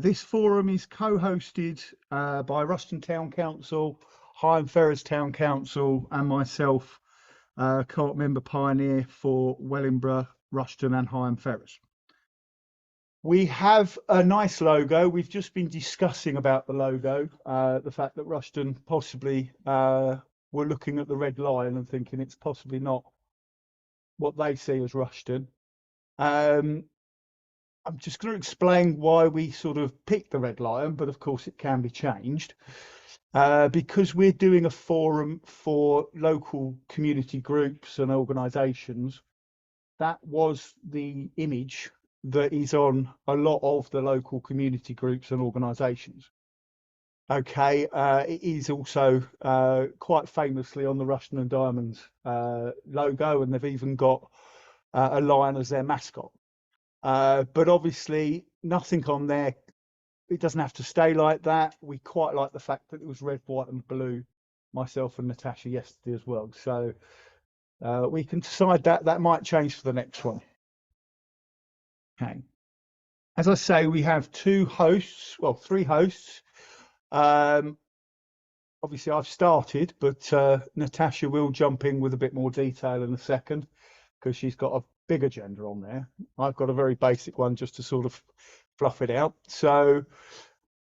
This forum is co-hosted by Rushden Town Council, Higham Ferrers Town Council and myself, co-op member pioneer for Wellingborough, Rushden and Higham Ferrers. We have a nice logo. We've just been discussing about the logo, the fact that Rushden possibly were looking at the red lion and thinking it's possibly not what they see as Rushden. I'm just going to explain why we sort of picked the red lion, but of course it can be changed because we're doing a forum for local community groups and organisations. That was the image that is on a lot of the local community groups and organisations. Okay, it is also quite famously on the Rushden and Diamonds logo, and they've even got a lion as their mascot. But obviously nothing on there, it doesn't have to stay like that. We quite like the fact that it was red, white and blue, myself and Natasha yesterday as well. So we can decide that might change for the next one. Okay. As I say, we have three hosts. Obviously I've started, but Natasha will jump in with a bit more detail in a second because she's got a big agenda on there. I've got a very basic one just to sort of fluff it out. So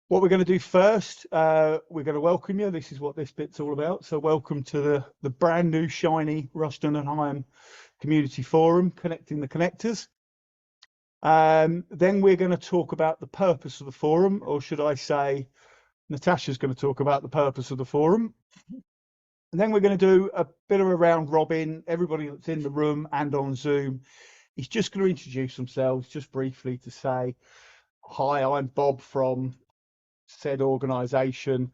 what we're going to do first, we're going to welcome you. This is what this bit's all about. So welcome to the brand new shiny Rushden and Higham Community Forum, connecting the connectors. Then we're going to talk about the purpose of the forum, or should I say Natasha's going to talk about the purpose of the forum. And then we're going to do a bit of a round robin. Everybody that's in the room and on Zoom is just going to introduce themselves just briefly to say, hi, I'm Bob from said organisation.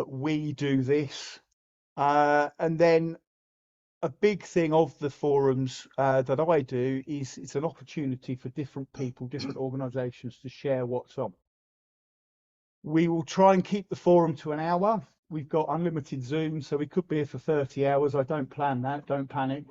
We do this. And then a big thing of the forums that I do is it's an opportunity for different people, different organisations to share what's on. We will try and keep the forum to an hour. We've got unlimited Zoom, so we could be here for 30 hours. I don't plan that, don't panic.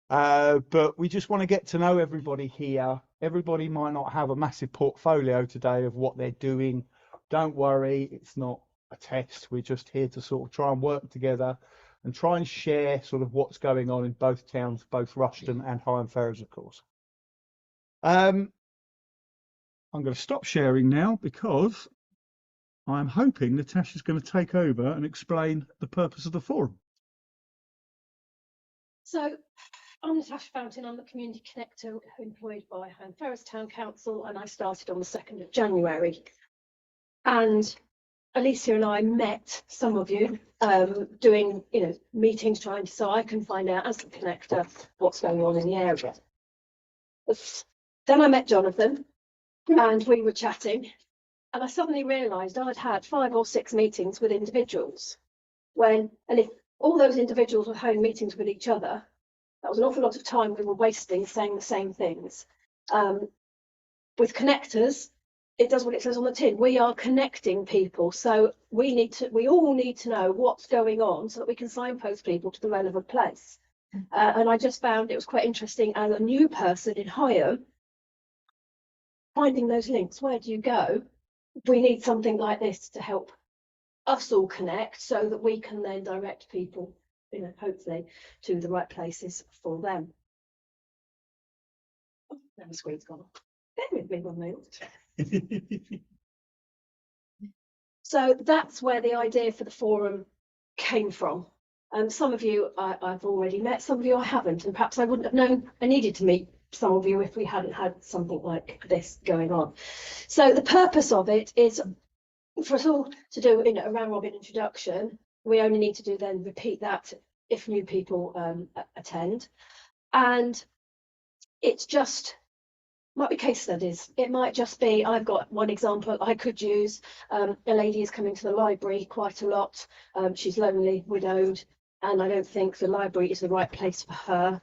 But we just want to get to know everybody here. Everybody might not have a massive portfolio today of what they're doing. Don't worry, it's not a test. We're just here to sort of try and work together and try and share sort of what's going on in both towns, both Rushden and Higham Ferrers, of course. I'm going to stop sharing now because I'm hoping Natasha's going to take over and explain the purpose of the forum. So I'm Natasha Fountain. I'm the community connector employed by Higham Ferrers Town Council, and I started on the 2nd of January. And Alicia and I met some of you doing, meetings, trying to, so I can find out as the connector what's going on in the area. Then I met Jonathan, and we were chatting. And I suddenly realised I'd had 5 or 6 meetings with individuals. And if all those individuals were having meetings with each other, that was an awful lot of time we were wasting saying the same things. With connectors, it does what it says on the tin. We are connecting people. So we all need to know what's going on so that we can signpost people to the relevant place. And I just found it was quite interesting as a new person in Higham, finding those links. Where do you go? We need something like this to help us all connect so that we can then direct people, hopefully to the right places for them. Oh, now the screen's gone off. Bear with me 1 minute. So that's where the idea for the forum came from. Some of you I've already met, some of you I haven't, and perhaps I wouldn't have known I needed to meet some of you if we hadn't had something like this going on. So the purpose of it is for us all to do a round robin introduction. We only need to do then repeat that if new people attend, and it's just might be case studies. It might just be, I've got one example I could use. A lady is coming to the library quite a lot. She's lonely, widowed, and I don't think the library is the right place for her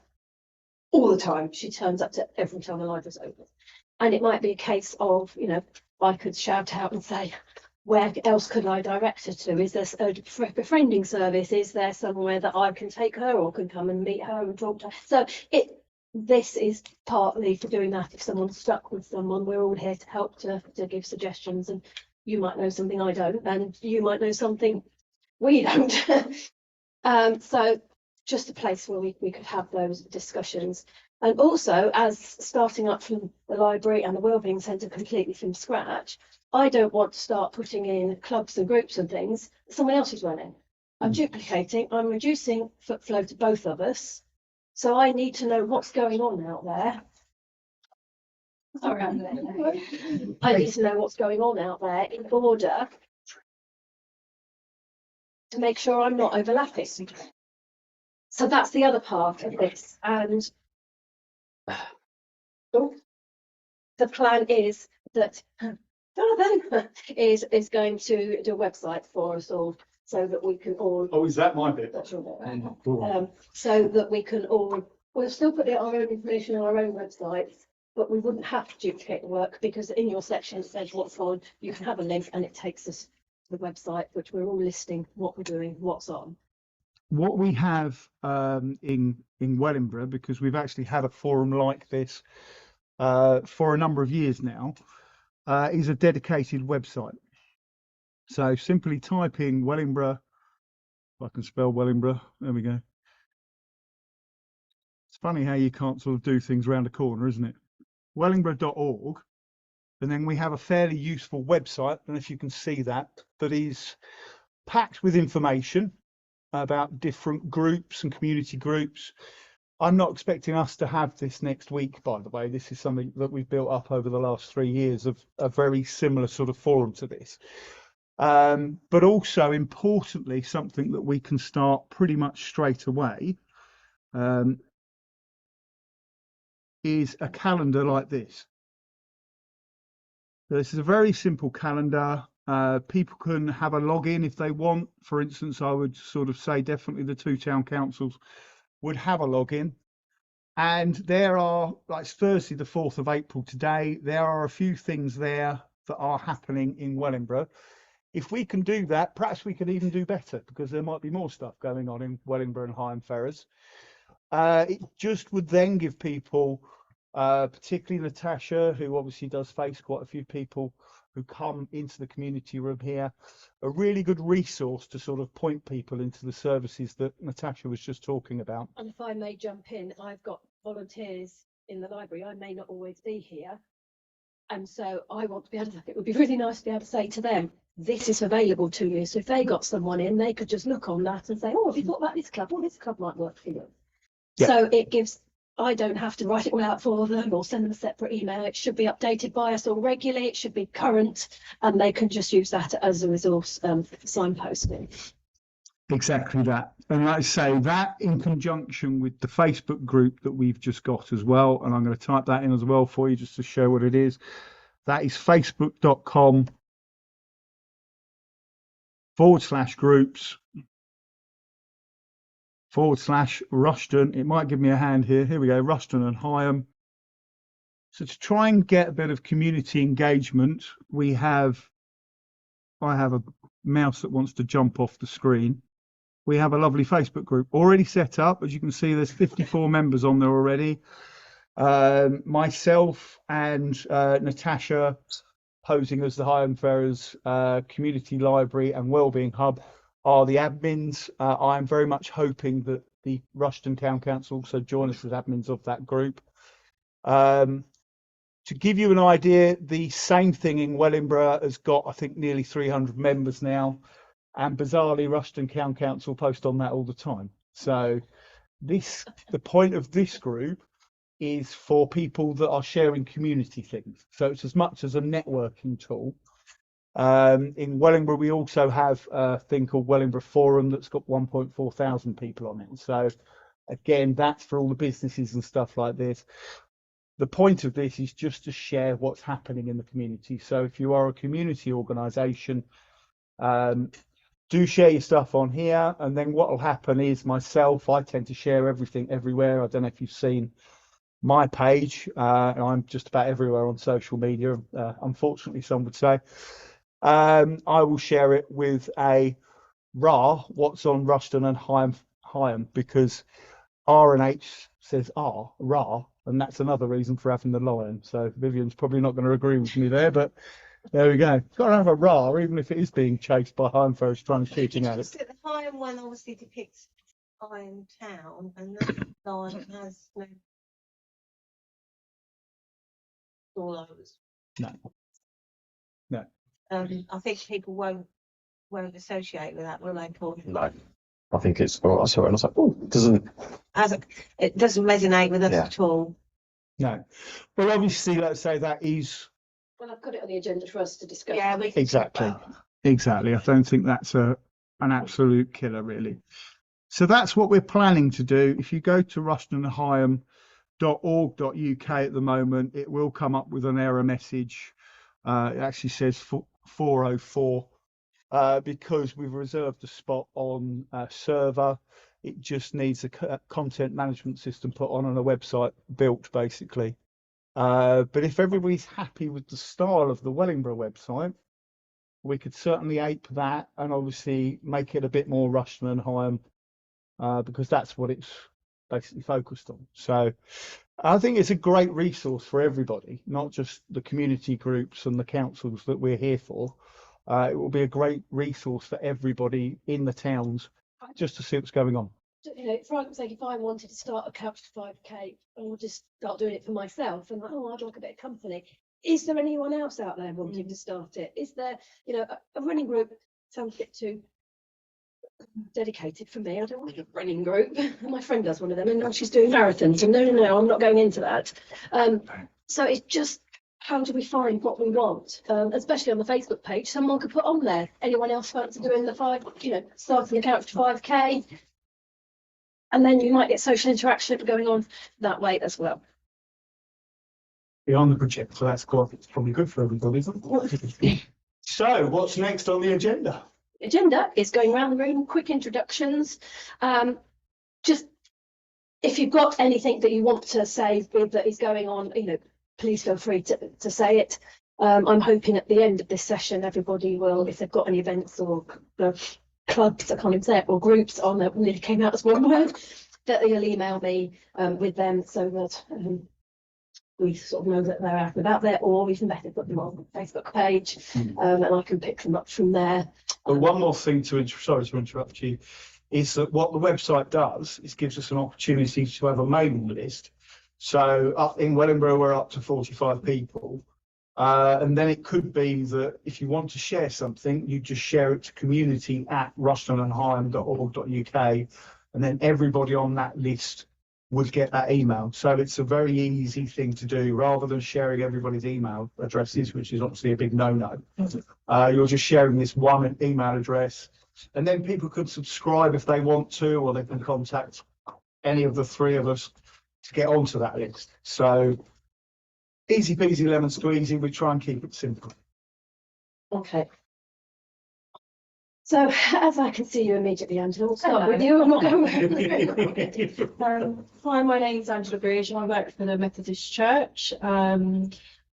all the time. She turns up to every time the library's open. And it might be a case of, I could shout out and say, where else could I direct her to? Is there a befriending service? Is there somewhere that I can take her or can come and meet her and talk to her? So this is partly for doing that. If someone's stuck with someone, we're all here to help to give suggestions, and you might know something I don't, and you might know something we don't. So just a place where we could have those discussions. And also, as starting up from the library and the Wellbeing Centre completely from scratch, I don't want to start putting in clubs and groups and things that someone else is running. I'm duplicating, I'm reducing foot flow to both of us. So I need to know what's going on out there. Sorry, I need to know what's going on out there in order to make sure I'm not overlapping. So that's the other part of this. And the plan is that Jonathan is going to do a website for us all so that we can all. Oh, is that my bit? That's your bit. So that we can all, we'll still put our own information on our own websites, but we wouldn't have to duplicate the work, because in your section it says what's on. You can have a link and it takes us to the website, which we're all listing what we're doing, what's on. What we have in Wellingborough, because we've actually had a forum like this for a number of years now, is a dedicated website. So simply type in Wellingborough, if I can spell Wellingborough, there we go. It's funny how you can't sort of do things around a corner, isn't it? Wellingborough.org, and then we have a fairly useful website, and if you can see that, that is packed with information about different groups and community groups. I'm not expecting us to have this next week, by the way. This is something that we've built up over the last 3 years of a very similar sort of forum to this. But also importantly, something that we can start pretty much straight away is a calendar like this. So this is a very simple calendar. People can have a login if they want. For instance, I would sort of say definitely the 2 town councils would have a login. And there are, like, it's Thursday, the 4th of April today. There are a few things there that are happening in Wellingborough. If we can do that, perhaps we could even do better, because there might be more stuff going on in Wellingborough and Higham Ferrers. It just would then give people, particularly Natasha, who obviously does face quite a few people who come into the community room here, a really good resource to sort of point people into the services that Natasha was just talking about. And if I may jump in, I've got volunteers in the library. I may not always be here. And so I want to be able to, it would be really nice to be able to say to them, this is available to you. So if they got someone in, they could just look on that and say, oh, have you thought about this club? Oh, this club might work for you. Yeah. So it gives, I don't have to write it all out for them or send them a separate email. It should be updated by us all regularly. It should be current, and they can just use that as a resource for signposting. Exactly that. And like I say, that in conjunction with the Facebook group that we've just got as well, and I'm going to type that in as well for you just to show what it is. That is facebook.com/groups/Rushden. It might give me a hand here. Here we go, Rushden and Higham. So to try and get a bit of community engagement, I have a mouse that wants to jump off the screen. We have a lovely Facebook group already set up. As you can see, there's 54 members on there already. Myself and Natasha, posing as the Higham Ferrers Community Library and Wellbeing Hub, are the admins. I'm very much hoping that the Rushden Town Council also join us as admins of that group. To give you an idea, the same thing in Wellingborough has got, I think, nearly 300 members now. And bizarrely, Rushden Town Council post on that all the time. So the point of this group is for people that are sharing community things. So it's as much as a networking tool. In Wellingborough, we also have a thing called Wellingborough Forum that's got 1.4 thousand people on it. So again, that's for all the businesses and stuff like this. The point of this is just to share what's happening in the community. So if you are a community organisation, do share your stuff on here, and then what will happen is I tend to share everything everywhere. I don't know if you've seen my page. I'm just about everywhere on social media, unfortunately, some would say. I will share it with a what's on Rushden and Higham, because R and H says R, Ra, and that's another reason for having the lion. So Vivienne's probably not going to agree with me there, but there we go. Got to have a Ra, even if it is being chased by Higham Ferrers trying to shoot at it. The Higham one obviously depicts Higham town, and that lion has no follows. No. No. I think people won't associate with that, will they, Paul? No. I think it's, well, I saw it and I was like, oh, It doesn't resonate with us Yeah. at all. No. Well, obviously, let's say that is Well, I've got it on the agenda for us to discuss. Yeah, we can exactly. talk about Exactly. I don't think that's an absolute killer, really. So that's what we're planning to do. If you go to rushdenandhigham.org.uk at the moment, it will come up with an error message. It actually says 404 because we've reserved a spot on a server. It just needs a content management system put on and a website built, basically. But if everybody's happy with the style of the Wellingborough website, we could certainly ape that and obviously make it a bit more Rushden and Higham, because that's what it's basically focused on. So I think it's a great resource for everybody, not just the community groups and the councils that we're here for. It will be a great resource for everybody in the towns just to see what's going on. You know, for argument's sake, if I wanted to start a couch to 5k, I would just start doing it for myself and like, oh, I'd like a bit of company. Is there anyone else out there wanting to start it? Is there, you know, a running group? Sounds a bit too dedicated for me. I don't want a running group. My friend does one of them, and now she's doing marathons. And no, I'm not going into that. So it's just, how do we find what we want? Especially on the Facebook page, someone could put on there. Anyone else fancy doing the starting the couch to 5k? And then you might get social interaction going on that way as well. Beyond the project, so that's quite, it's probably good for everybody, isn't it? So what's next on the agenda? Agenda is going around the room, quick introductions. Just if you've got anything that you want to say that is going on, you know, please feel free to say it. I'm hoping at the end of this session, everybody will, if they've got any events or clubs, I can't even say it, or groups on that nearly came out as one word, that they'll email me with them so that we sort of know that they're out and about there, or even better, put them on the Facebook page, and I can pick them up from there. But one more thing sorry to interrupt you, is that what the website does is gives us an opportunity to have a mailing list. So up in Wellingborough, we're up to 45 people. And then it could be that if you want to share something, you just share it to community@rushdenandhigham.org.uk, and then everybody on that list would get that email. So it's a very easy thing to do, rather than sharing everybody's email addresses, which is obviously a big no-no. You're just sharing this one email address, and then people could subscribe if they want to, or they can contact any of the three of us to get onto that list. So easy peasy lemon squeezy, we try and keep it simple. Okay. So as I can see you immediately, Angela, we'll start with you and we'll go. Hi, my name's Angela Bridge and I work for the Methodist Church. I'm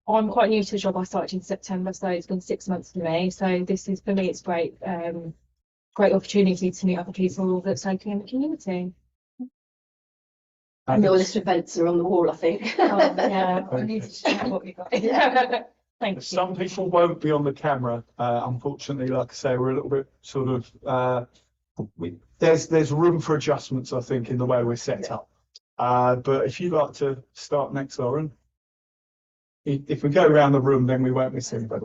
quite new to the job. I started in September, so it's been 6 months for me. So this is, for me, it's great, great opportunity to meet other people that's local in the community. And your list of events are on the wall, I think. Yeah, I need to share what we got. Thank you. Some people won't be on the camera, unfortunately. Like I say, we're a little bit sort of there's room for adjustments, I think, in the way we're set up. But if you'd like to start next, Lauren. If we go around the room, then we won't miss anybody.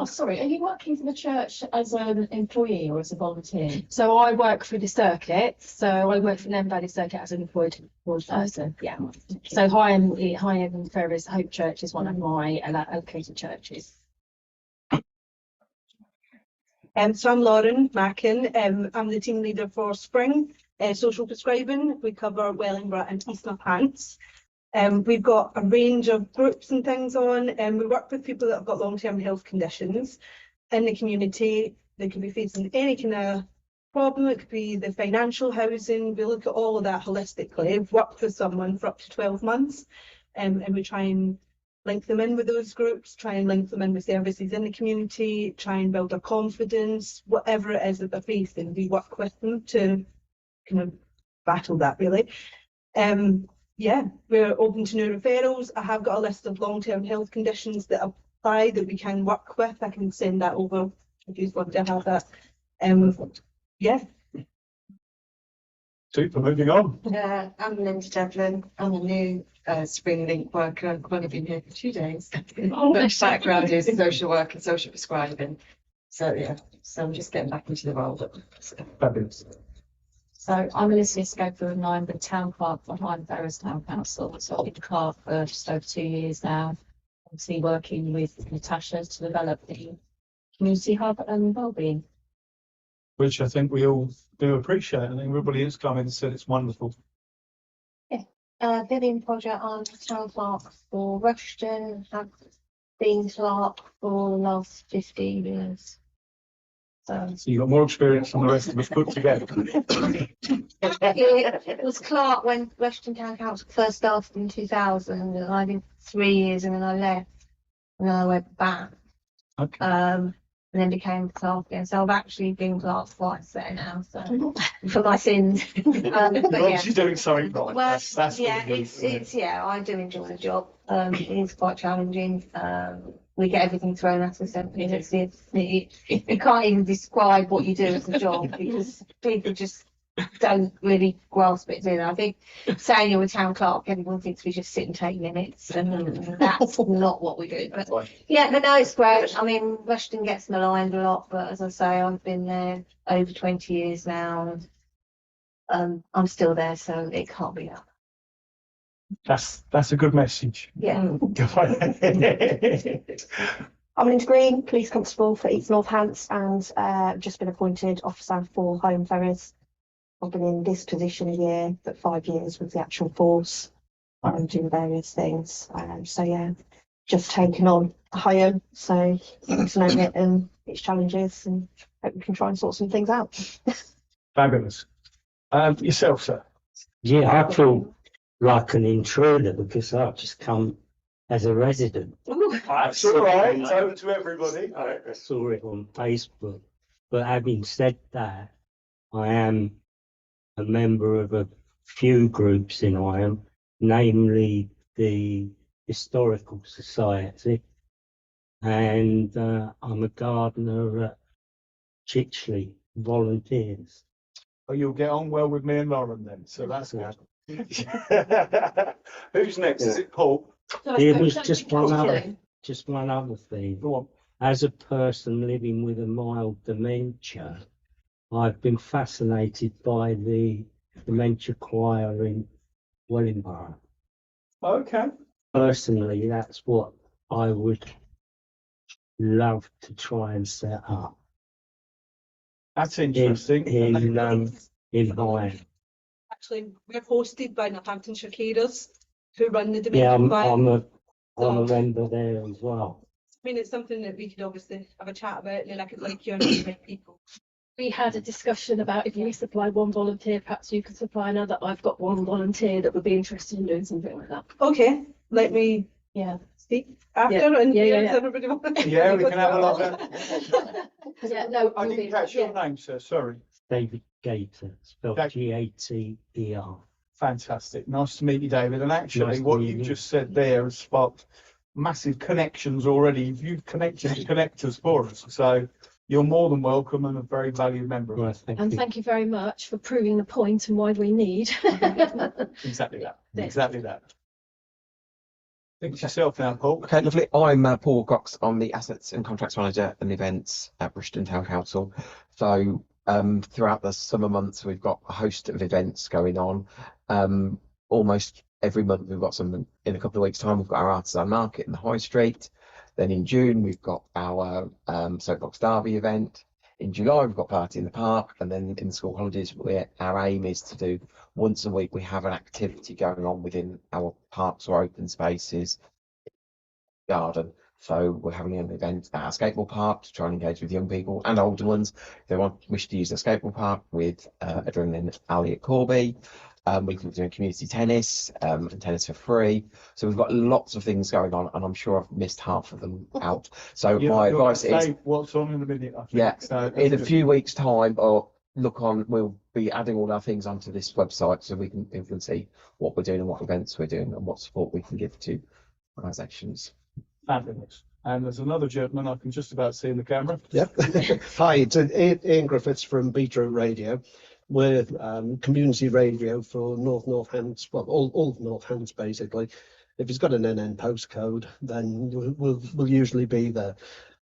Sorry, are you working for the church as an employee or as a volunteer? So I work for the circuit. So I work for the Valley Circuit as an employed person. Yeah. So Higham Ferrers Hope Church is one of my allocated churches. So I'm Lauren Mackin. I'm the team leader for Spring Social Prescribing. We cover Wellingborough and East Northants. We've got a range of groups and things on, and we work with people that have got long-term health conditions in the community. They could be facing any kind of problem. It could be the financial housing. We look at all of that holistically. We've worked with someone for up to 12 months, and we try and link them in with those groups, try and link them in with services in the community, try and build their confidence, whatever it is that they're facing. We work with them to kind of battle that really. Yeah, we're open to new referrals. I have got a list of long-term health conditions that apply that we can work with. I can send that over if you want to have that. Yeah. Super, moving on. I'm Linda Devlin. I'm a new Spring Link worker. I've only been here for 2 days. But background is social work and social prescribing. So yeah, so I'm just getting back into the role. Fabulous. So I'm Alicia Scoper and I'm the town clerk for Higham Ferrers Town Council. So I've been clerk for just over 2 years now. Obviously working with Natasha to develop the community hub and wellbeing. Which I think we all do appreciate. I think everybody has come in and said it's wonderful. Vivienne Project, I'm town clerk for Rushden, have been clerk for the last 15 years. So you've got more experience than the rest of us put together. It was clerk when Rushden Town Council first started in 2000, and I did 3 years and then I left and then I went back. Okay. And then became clerk again. So I've actually been clerk twice there now, so for my sins. You're But yeah. obviously doing something right. Well, That's yeah, what it is, it's yeah, I do enjoy the job. It is quite challenging. We get everything thrown at us, and you can't even describe what you do as a job because people just don't really grasp it, do they? I think saying you're a town clerk, everyone thinks we just sit and take minutes, and that's not what we do. But yeah, no, it's great. I mean, Rushden gets maligned a lot, but as I say, I've been there over 20 years now, and I'm still there, so it can't be that. That's a good message. Yeah. I'm Linda Green, Police Constable for East North Hants, and just been appointed officer for Higham Ferrers. I've been in this position a year, but 5 years with the actual force, doing various things. So yeah, just taken on Higham, so getting to know it and its challenges, and hope we can try and sort some things out. Fabulous. Yourself, sir? Yeah, I feel like an intruder because I've just come as a resident. That's all right. It's open to everybody. I saw it on Facebook. But having said that, I am a member of a few groups in Higham, namely the Historical Society, and I'm a gardener at Chichley Volunteers. Oh, you'll get on well with me and Lauren then, so that's good. Who's next? Is it Paul? There was just one other thing. Go on. As a person living with a mild dementia, I've been fascinated by the dementia choir in Wellingborough. Okay. Personally, that's what I would love to try and set up That's interesting. in Higham. Actually, we're hosted by Northamptonshire carers who run the Yeah, dementia choir. I'm a member there as well. I mean, it's something that we could obviously have a chat about, and then I could like you and meet people. We had a discussion about if you supply one volunteer, perhaps you could supply another. I've got one volunteer that would be interested in doing something like that. Okay, let me speak after and yeah. everybody wants. Yeah, we can have a lot of Yeah, no, I didn't catch your name, sir. Sorry. David Gator, spelled Gater. Fantastic. Nice to meet you, David. And Nice actually, to what meet you you. just said there has sparked massive connections already. You've connected the connectors for us. So you're more than welcome and a very valued member of Right, us. And thank you very much for proving the point and why we need. Exactly that. Exactly that. Think to yourself now, Paul. Okay, lovely. I'm Paul Cox. I'm the Assets and Contracts Manager and Events at Rushden Town Council. So throughout the summer months, we've got a host of events going on. Almost every month, we've got something. In a couple of weeks' time, we've got our artisan market in the High Street. Then in June, we've got our Soapbox Derby event. In July, we've got Party in the Park. And then in the school holidays, our aim is to do once a week, we have an activity going on within our parks or open spaces, garden. So we're having an event at our skateboard park to try and engage with young people and older ones. If they wish to use a skateboard park with Adrenaline Alley at Corby. We can do community tennis and tennis for free. So we've got lots of things going on, and I'm sure I've missed half of them out. So my advice is what's on in a minute. I think. Yeah, So in a few weeks' time, or we'll be adding all our things onto this website so people can see what we're doing and what events we're doing and what support we can give to organisations. Fabulous. And there's another gentleman I can just about see in the camera. Yep. Hi, it's Ian Griffiths from Beetroot Radio. We're community radio for Northants, well, all of Northants basically. If it's got an NN postcode, then we'll usually be there.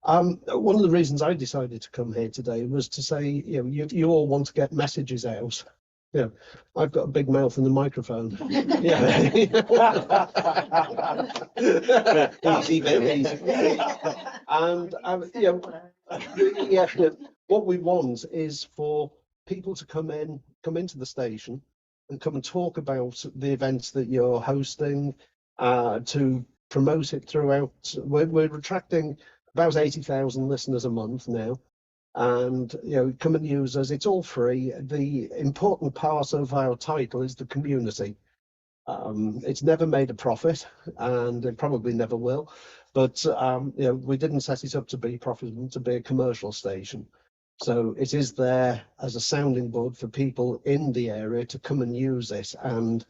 One of the reasons I decided to come here today was to say, you all want to get messages out. I've got a big mouth and a microphone. Yeah. Easy, very easy. And what we want is for people to come into the station and come and talk about the events that you're hosting, to promote it throughout. We're attracting about 80,000 listeners a month now. And come and use us. It's all free. The important part of our title is the community. It's never made a profit, and it probably never will. But we didn't set it up to be profitable, to be a commercial station. So it is there as a sounding board for people in the area to come and use it and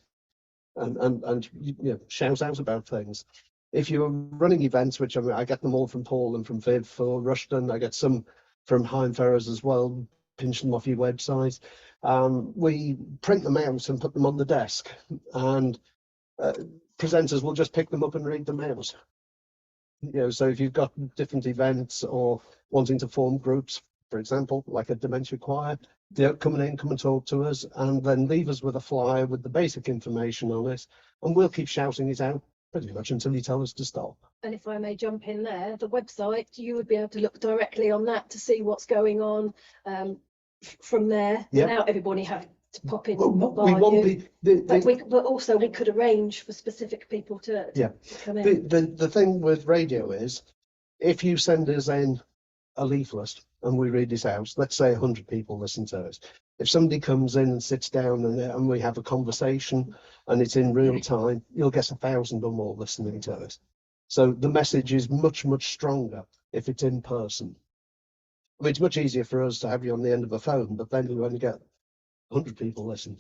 shout out about things. If you're running events, which I get them all from Paul and from Viv for Rushden, I get some from Higham Ferrers as well, pinch them off your website. We print them out and put them on the desk, and presenters will just pick them up and read them out. So if you've got different events or wanting to form groups, for example, like a dementia choir, come and talk to us, and then leave us with a flyer with the basic information on it, and we'll keep shouting it out pretty much until you tell us to stop. And if I may jump in there, the website, you would be able to look directly on that to see what's going on from there, without everybody having to pop in. But also we could arrange for specific people to come in. The thing with radio is, if you send us in a leaflet and we read it out, let's say 100 people listen to it. If somebody comes in and sits down and we have a conversation and it's in real time, you'll get 1,000 or more listening to it. So the message is much, much stronger if it's in person. I mean, it's much easier for us to have you on the end of a phone, but then you only get 100 people listen.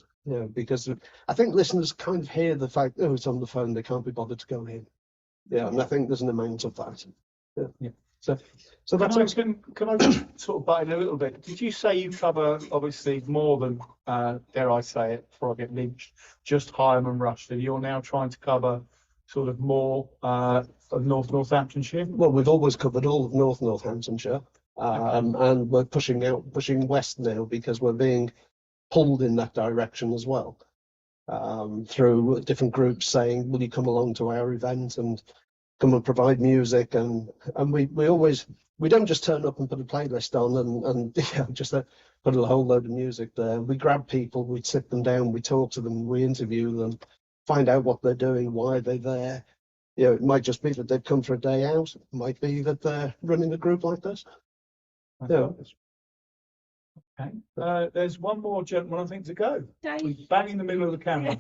Because I think listeners kind of hear the fact, oh, it's on the phone, they can't be bothered to go in. And I think there's an amount of that. So that's can I just sort of butt in a little bit? Did you say you cover obviously more than dare I say it before I get lynched, just Higham and Rushden? You're now trying to cover sort of more of Northamptonshire? Well, we've always covered all of Northamptonshire, and we're pushing west now because we're being pulled in that direction as well, through different groups saying, will you come along to our event and come and provide music, and we don't just turn up and put a playlist on and just put a whole load of music there. We grab people, we sit them down, we talk to them, we interview them, find out what they're doing, why they're there. It might just be that they've come for a day out. It might be that they're running a group like this. Okay. There's one more gentleman I think to go. Dave. Bang in the middle of the camera.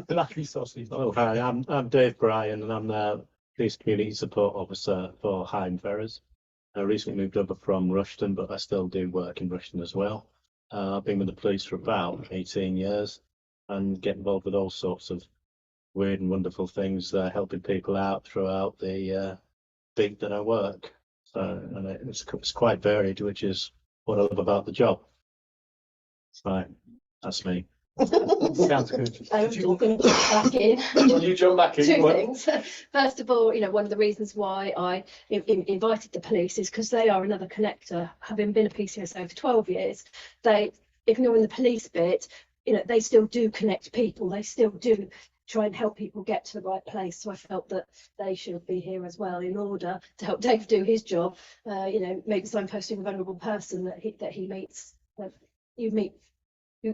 Lucky sausage. Oh, hi, I'm Dave Bryan, and I'm the Police Community Support Officer for Higham Ferrers. I recently moved over from Rushden, but I still do work in Rushden as well. I've been with the police for about 18 years and get involved with all sorts of weird and wonderful things, helping people out throughout the beat that I work. So, and it's quite varied, which is what I love about the job. So that's me. Sounds good. I'm going to jump back in. Well, you jump back in. Two things. First of all, one of the reasons why I invited the police is because they are another connector. Having been a PCSO for 12 years, they, ignoring the police bit, they still do connect people. They still do try and help people get to the right place. So I felt that they should be here as well in order to help Dave do his job. Maybe signposting a vulnerable person that he meets.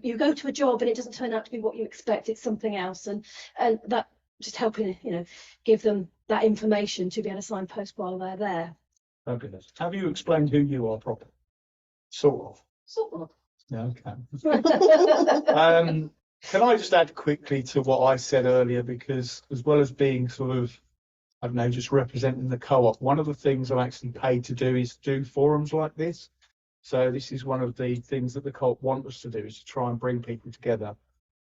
You go to a job and it doesn't turn out to be what you expect. It's something else, and that just helping give them that information to be able to signpost while they're there. Oh goodness. Have you explained who you are properly? Sort of. Yeah, okay. Can I just add quickly to what I said earlier, because as well as being sort of, I don't know, just representing the co-op, one of the things I'm actually paid to do is do forums like this. So this is one of the things that the cult want us to do, is to try and bring people together.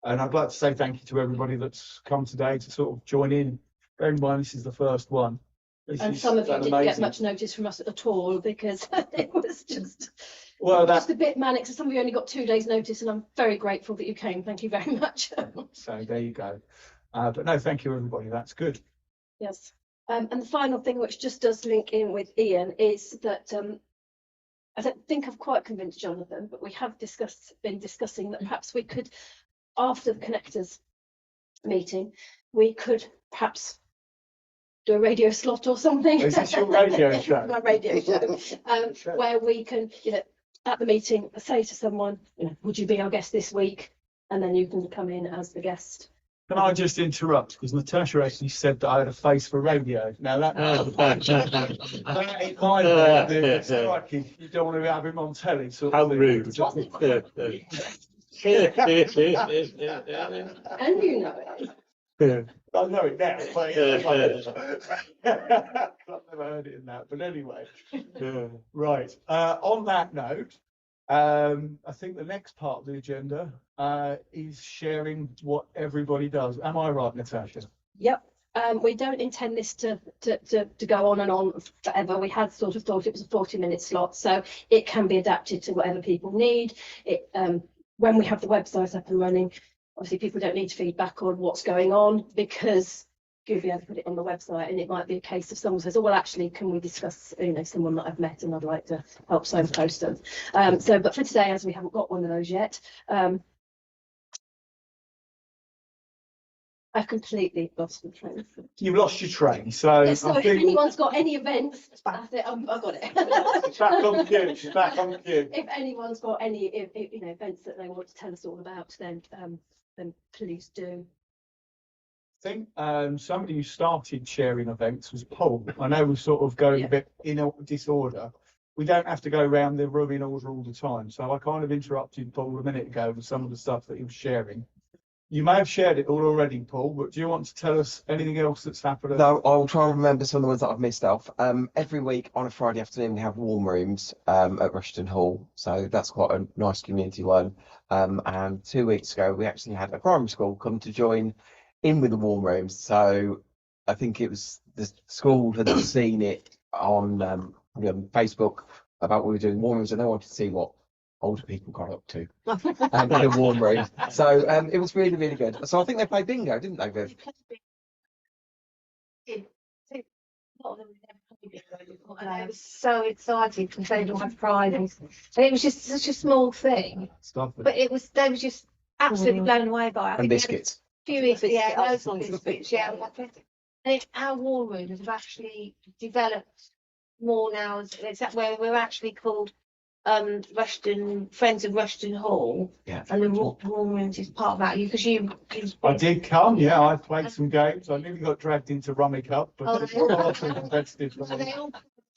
And I'd like to say thank you to everybody that's come today to sort of join in. Bear in mind, this is the first one. And some of you didn't get much notice from us at all because it was just a bit manic. So some of you only got 2 days notice, and I'm very grateful that you came. Thank you very much. So there you go. But no, thank you everybody. That's good. Yes. And the final thing, which just does link in with Ian, is that I don't think I've quite convinced Jonathan, but we have been discussing that perhaps we could, after the connectors meeting, we could perhaps do a radio slot or something. Is this your radio show? My radio show, where we can, at the meeting, say to someone, would you be our guest this week? And then you can come in as the guest. Can I just interrupt? Because Natasha actually said that I had a face for radio. Now that ain't mine. It's like you don't want to have him on telly. Sort of How thing. rude. And you know it. I know it now. But I've never heard it in that. But anyway, right. On that note, I think the next part of the agenda is sharing what everybody does. Am I right, Natasha? Yep. We don't intend this to go on and on forever. We had sort of thought it was a 40-minute slot, so it can be adapted to whatever people need. It when we have the website up and running, obviously people don't need feedback on what's going on, because Vivienne put it on the website, and it might be a case of someone says, oh well, actually, can we discuss someone that I've met and I'd like to help signpost them. But for today, as we haven't got one of those yet, I've completely lost the train. You've lost your train, so Yeah, so if anyone's got any events, that's it. I've got it. It's back on cue. It's back on cue. If anyone's got any events that they want to tell us all about, then please do. I think somebody who started sharing events was Paul. I know we're sort of going a bit in disorder. We don't have to go around the room in order all the time. So I kind of interrupted Paul a minute ago with some of the stuff that he was sharing. You may have shared it all already, Paul, but do you want to tell us anything else that's happened? No, I'll try and remember some of the ones that I've missed off. Every week on a Friday afternoon, we have warm rooms at Rushden Hall. So that's quite a nice community one. And 2 weeks ago, we actually had a primary school come to join in with the warm rooms. So I think it was the school had seen it on Facebook about what we were doing warm rooms, and they wanted to see what older people got up to in the warm room. So it was really, really good. So I think they played bingo, didn't they, Viv? And I was so excited because they all had prizes. And it was just such a small thing. But they were just absolutely blown away by it. And biscuits. Loads of biscuits, yeah. And our war rooms have actually developed more now. It's that where we're actually called Rushden Friends of Rushden Hall. Yeah. And the war rooms is part of that. Because I did come, yeah. I played some games. I nearly got dragged into Rummy Cup, but it's far too competitive for me.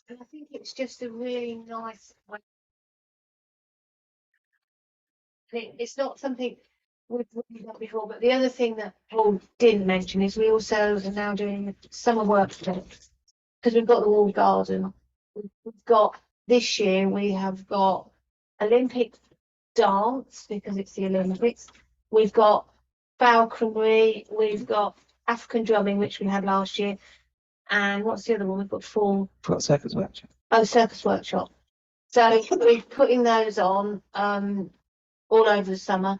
And I think it's just a really nice way. It's not something we've done before, but the other thing that Paul didn't mention is we also are now doing summer workshops, because we've got the walled garden. We've got this year we have got Olympic dance because it's the Olympics. We've got falconry. We've got African drumming, which we had last year. And what's the other one? We've got four. We've got circus workshop. Oh, circus workshop. So we're putting those on all over the summer.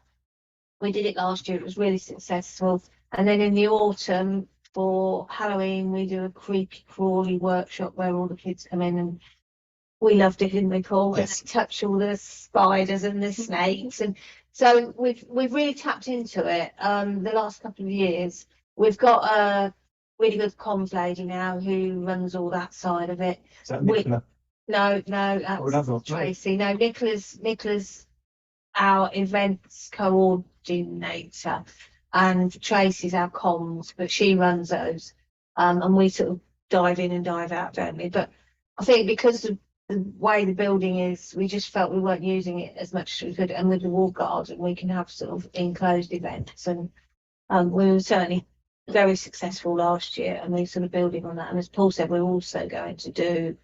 We did it last year. It was really successful. And then in the autumn for Halloween, we do a creepy crawly workshop where all the kids come in, and we loved it, didn't we, Paul? Yes. And they touch all the spiders and the snakes, and so we've really tapped into it. The last couple of years, we've got a really good comms lady now who runs all that side of it. Is that Nicola? No, that's Tracy. No, Nicola's our events coordinator, and Tracy's our comms, but she runs those. And we sort of dive in and dive out, don't we? But I think because of the way the building is, we just felt we weren't using it as much as we could. And with the wall garden, we can have sort of enclosed events. And we were certainly very successful last year, and we're sort of building on that. And as Paul said, we're also going to do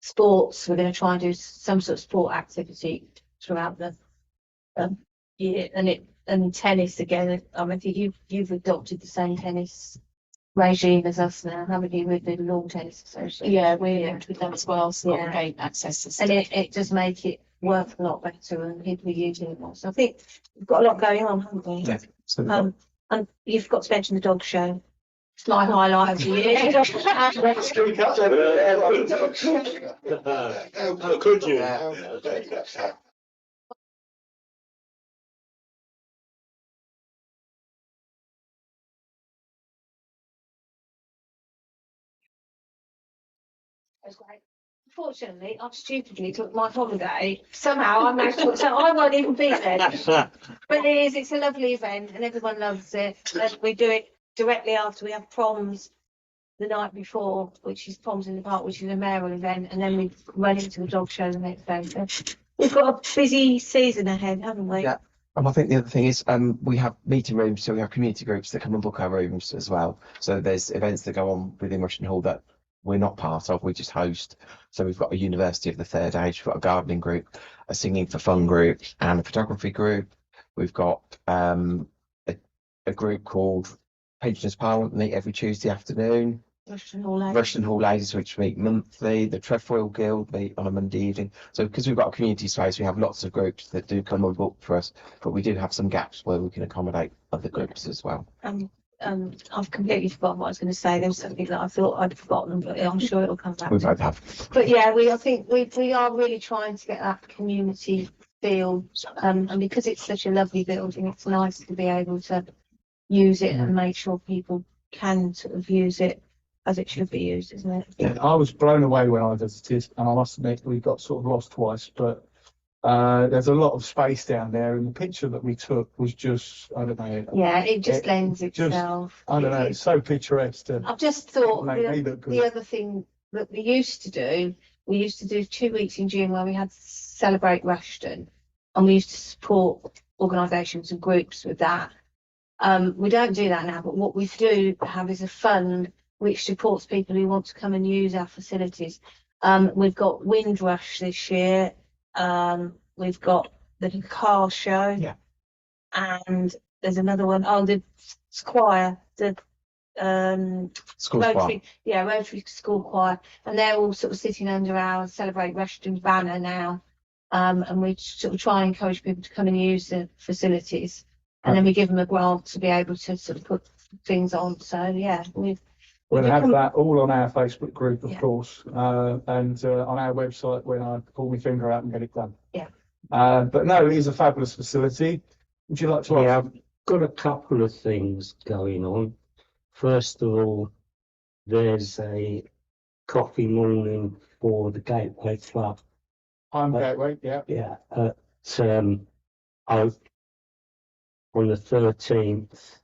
sports. We're going to try and do some sort of sport activity throughout the year, and tennis again. I think you've adopted the same tennis regime as us now, haven't you, with the lawn tennis association? Yeah, we're linked with them as well, so Yeah. we've gained access to And stuff. it does make it work a lot better and people are using it more. So I think we've got a lot going on, haven't we? Yeah. So we've got- And you've got to mention the dog show. It's my highlight of the year. How could you? Unfortunately, I stupidly took my holiday. Somehow I managed to, so I won't even be there. But it's a lovely event and everyone loves it. And we do it directly after we have proms the night before, which is Proms in the Park, which is a mayoral event, and then we run into the dog show the next day. So we've got a busy season ahead, haven't we? Yeah. And I think the other thing is we have meeting rooms, so we have community groups that come and book our rooms as well. So there's events that go on within Rushden Hall that we're not part of, we just host. So we've got a University of the Third Age, we've got a gardening group, a Singing for Fun group, and a photography group. We've got a group called Pensioners Parliament, meet every Tuesday afternoon. Rushden Hall Ladies. Rushden Hall Ladies, which meet monthly. The Trefoil Guild meet on a Monday evening. So because we've got a community space, we have lots of groups that do come and book for us, but we do have some gaps where we can accommodate other groups as well. I've completely forgotten what I was going to say. There was something that I thought I'd forgotten, but I'm sure it'll come back. We both have. But yeah, I think we are really trying to get that community feel, and because it's such a lovely building, it's nice to be able to use it and make sure people can sort of use it as it should be used, isn't it? Yeah, I was blown away when I visited, and I must admit we got sort of lost twice, but there's a lot of space down there, and the picture that we took was just, I don't know. Yeah, it just lends itself. I don't know, it's so picturesque. I've just thought Make me look good. the other thing that we used to do 2 weeks in June where we had Celebrate Rushden, and we used to support organisations and groups with that. We don't do that now, but what we do have is a fund which supports people who want to come and use our facilities. We've got Windrush this year. We've got the car show. Yeah. And there's another one. Oh, the choir, the School Rotary, yeah, Rotary School Choir, and they're all sort of sitting under our Celebrate Rushden banner now. And we sort of try and encourage people to come and use the facilities, and then we give them a grant to be able to sort of put things on. So yeah, We'll have that all on our Facebook group, of Yeah. course, and on our website when I pull my finger out and get it done. Yeah. But no, it is a fabulous facility. Would you like to Yeah, ask? I've got a couple of things going on. First of all, there's a coffee morning for the Gateway Club. I'm Gateway, yeah. Yeah, at Oak on the 13th,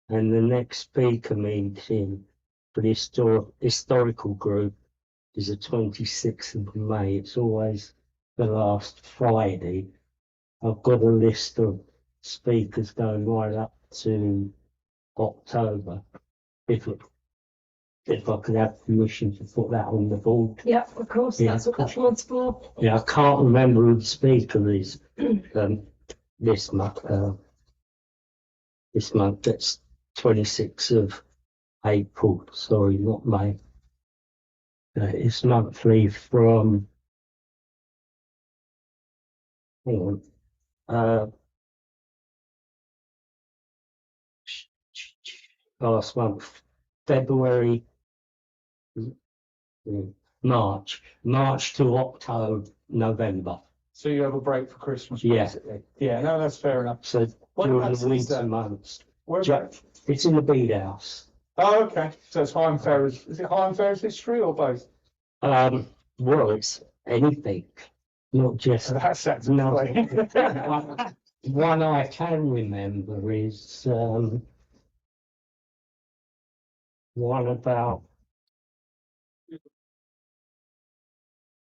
and the next speaker meeting for the historical group is the 26th of May. It's always the last Friday. I've got a list of speakers going right up to October. If I could have permission to put that on the board. Yeah, of course, Yeah. that's what that one's for. Yeah, I can't remember who the speaker is this month. This month, that's 26th of April. Sorry, not May. It's monthly from. Hang on. Last month, February, March to October, November. So you have a break for Christmas, Yeah. basically. Yeah, no, that's fair enough. So during Whereabouts the is winter that? months, Whereabouts? it's in the bead house. Oh, okay. So it's Higham Ferrers. Is it Higham Ferrers history or both? Well, it's anything, not just. That sounds No. lovely. One I can remember is one about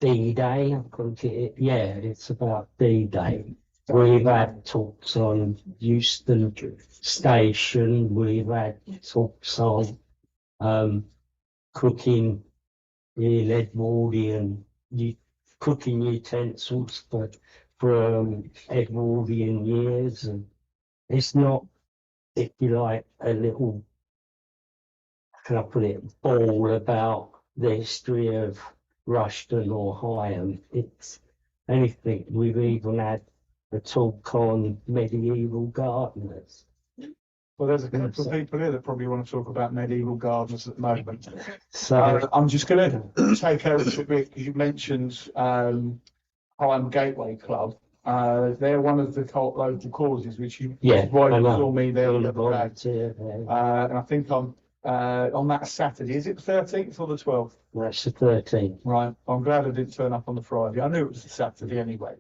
D-Day. I couldn't get it. Yeah, it's about D-Day. We've had talks on Euston Station. We've had talks on cooking in Edwardian cooking utensils from Edwardian years, and it's not, if you like, a little, how can I put it, ball about the history of Rushden or Higham. It's anything. We've even had a talk on medieval gardeners. Well, there's a couple of people here that probably want to talk about medieval gardeners at the moment. So I'm just going to take over a little bit because you mentioned Higham Gateway Club. They're one of the local causes, which you why you saw me there the other day. And I think I'm on that Saturday. Is it the 13th or the 12th? That's the 13th. Right. I'm glad I didn't turn up on the Friday. I knew it was the Saturday anyway.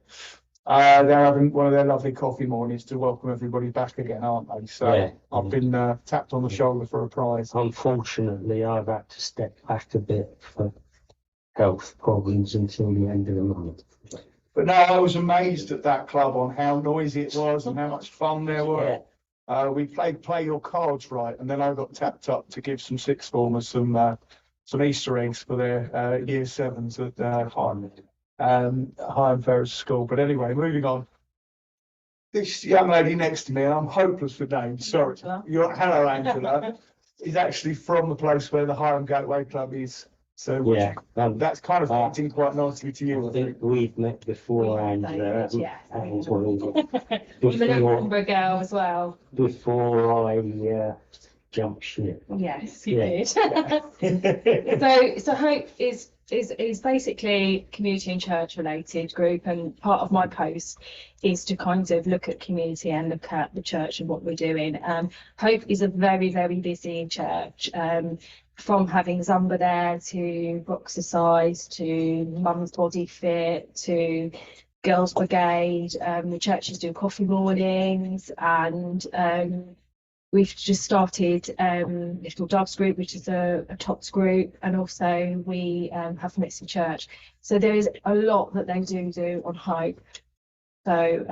They're having one of their lovely coffee mornings to welcome everybody back again, aren't they? So I've been tapped on the shoulder for a prize. Unfortunately, I've had to step back a bit for health problems until the end of the month. But no, I was amazed at that club on how noisy it was and how much fun there were. We played Play Your Cards Right, and then I got tapped up to give some sixth formers some Easter eggs for their year sevens at Higham Ferrers School. But anyway, moving on. This young lady next to me, and I'm hopeless with names, sorry. Hello, Angela, is actually from the place where the Higham Gateway Club is. So that's kind of acting quite nicely to you. I think we've met before, Angela. Yeah. You've been a number girl as well. Before I jumped ship. Yes, you did. So Hope is basically community and church related group, and part of my post is to kind of look at community and look at the church and what we're doing. Hope is a very, very busy church. From having Zumba there to Boxercise to Mum's Body Fit to Girls Brigade. The churches do coffee mornings, and we've just started Little Doves group, which is a TOPS group, and also we have Mixed Church. So there is a lot that they do on Hope. So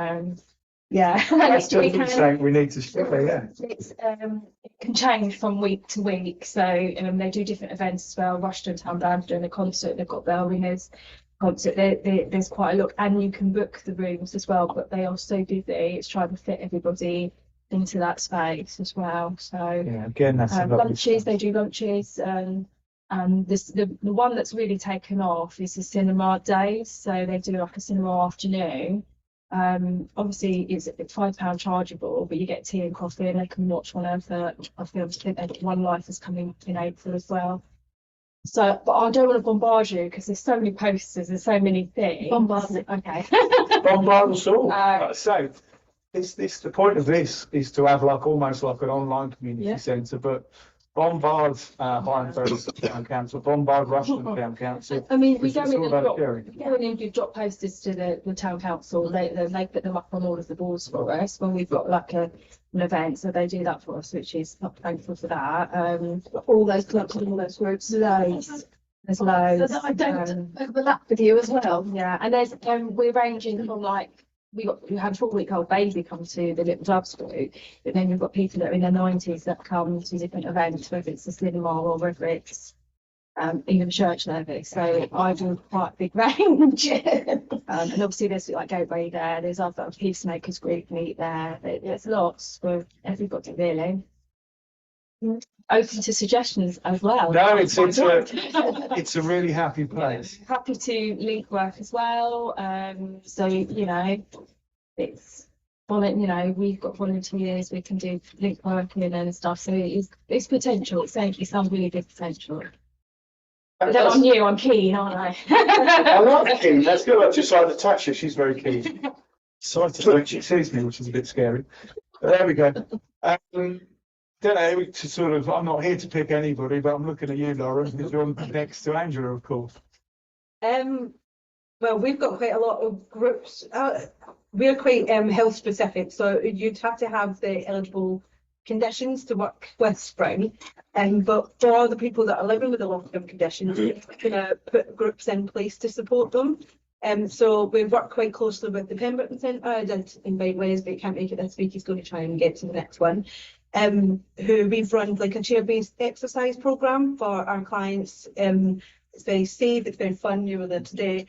that's definitely something we need to share. It can change from week to week. So they do different events as well. Rushden Town Band doing a concert. They've got bell ringers concert. There's quite a lot, and you can book the rooms as well. But they are so busy. It's trying to fit everybody into that space as well. So again, that's lunches. They do lunches. And the one that's really taken off is the cinema days. So they do like a cinema afternoon. Obviously it's £5 chargeable, but you get tea and coffee, and they can watch one of the films. I think One Life is coming in April as well. So, but I don't want to bombard you because there's so many posters and so many things. Bombard me. Okay. Bombard us all. So the point of this is to have almost like an online community centre, but bombard Higham Ferrers Town Council, bombard Rushden Town Council. I mean, we go in and drop posters to the town council. They put them up on all of the boards for us when we've got like an event. So they do that for us, which is not thankful for that. All those clubs and all those groups. There's loads. So that I don't overlap with you as well. Yeah, and there's we're ranging from like. We had a 4-week-old baby come to the Little Doves group, but then you've got people that are in their 90s that come to different events, whether it's the cinema or whether it's even church service. So I do quite a big range. And obviously there's like Gateway there, there's other Peacemakers group meet there. There's lots for everybody really. Open to suggestions as well. No, it's a really happy place. Happy to link work as well. So it's we've got volunteers. We can do link working and stuff. So it's potential. It's some really big potential. I'm new. I'm keen, aren't I? I'm not keen. Let's go up to side Natasha. She's very keen. Sorry to look, she sees me, which is a bit scary. But there we go. Don't know, to sort of, I'm not here to pick anybody, but I'm looking at you, Lauren, because you're next to Angela, of course. Well, we've got quite a lot of groups. We're quite health specific, so you'd have to have the eligible conditions to work with Spring. But for the people that are living with the long-term conditions, we're going to put groups in place to support them. So we work quite closely with the Pemberton Centre. I did invite Wes, but he can't make it this week. He's going to try and get to the next one. Who we've run like a chair-based exercise programme for our clients It's very safe, it's very fun. You were there today.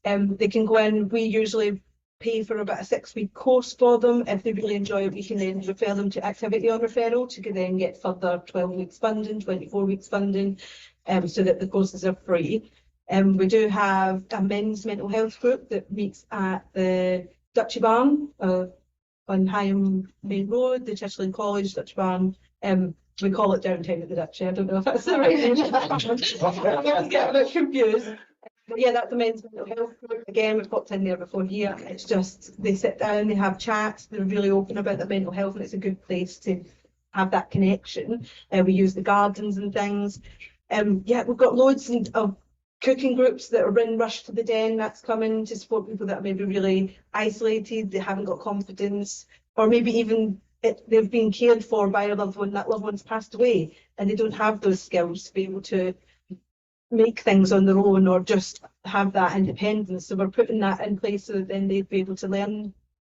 They can go in. We usually pay for about a 6-week course for them. If they really enjoy it, we can then refer them to activity on referral to then get further 12 weeks funding, 24 weeks funding, so that the courses are free. We do have a men's mental health group that meets at the Duchy Barn on Higham Main Road, the Chichling College Duchy Barn. We call it downtown at the Duchy. I don't know if that's the right name. I always get a bit confused. But yeah, that's the men's mental health group. Again, we've popped in there before here. It's just they sit down, they have chats, they're really open about their mental health, and it's a good place to have that connection. We use the gardens and things. Yeah, we've got loads of cooking groups that are in Rush to the Den. That's coming to support people that are maybe really isolated, they haven't got confidence, or maybe even they've been cared for by a loved one, that loved one's passed away, and they don't have those skills to be able to make things on their own or just have that independence. So we're putting that in place so that then they'd be able to learn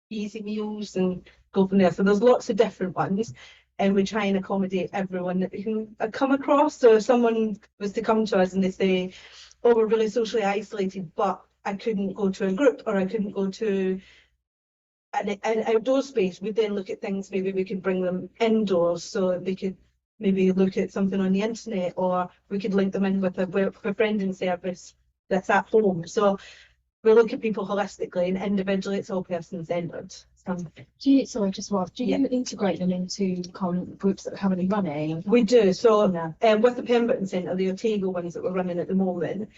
easy meals and go from there. So there's lots of different ones, and we try and accommodate everyone that we can come across. So if someone was to come to us and they say, oh, we're really socially isolated, but I couldn't go to a group or I couldn't go to an outdoor space, we'd then look at things, maybe we could bring them indoors so they could maybe look at something on the internet, or we could link them in with a befriending service that's at home. So we look at people holistically, and individually it's all person-centred. Do you, sorry, just what, do you integrate them into groups that are currently running? We do. So with the Pemberton Centre, the Otago ones that we're running at the moment,